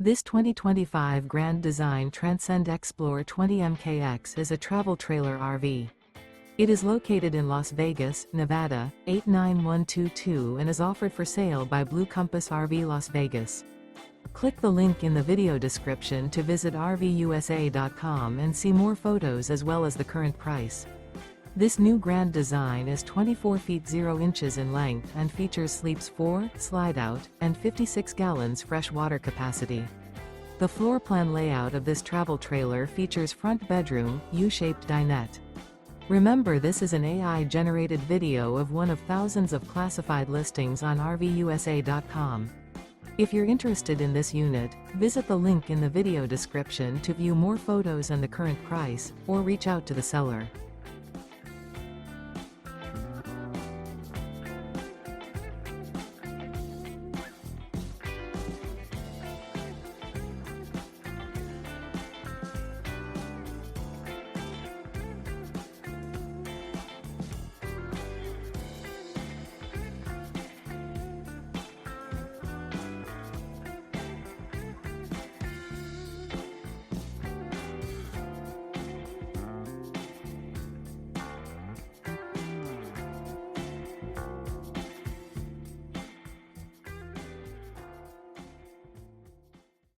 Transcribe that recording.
This 2025 Grand Design Transcend Xplor 20 MKX is a travel trailer RV. It is located in Las Vegas, Nevada, 89122 and is offered for sale by Blue Compass RV Las Vegas. Click the link in the video description to visit RVUSA.com and see more photos as well as the current price. This new Grand Design is 24 feet 0 inches in length and features sleeps 4, Slideout, and 56 gallons fresh water capacity. The floor plan layout of this travel trailer features front bedroom, U-shaped dinette. Remember, this is an AI-generated video of one of thousands of classified listings on RVUSA.com. If you're interested in this unit, visit the link in the video description to view more photos and the current price, or reach out to the seller.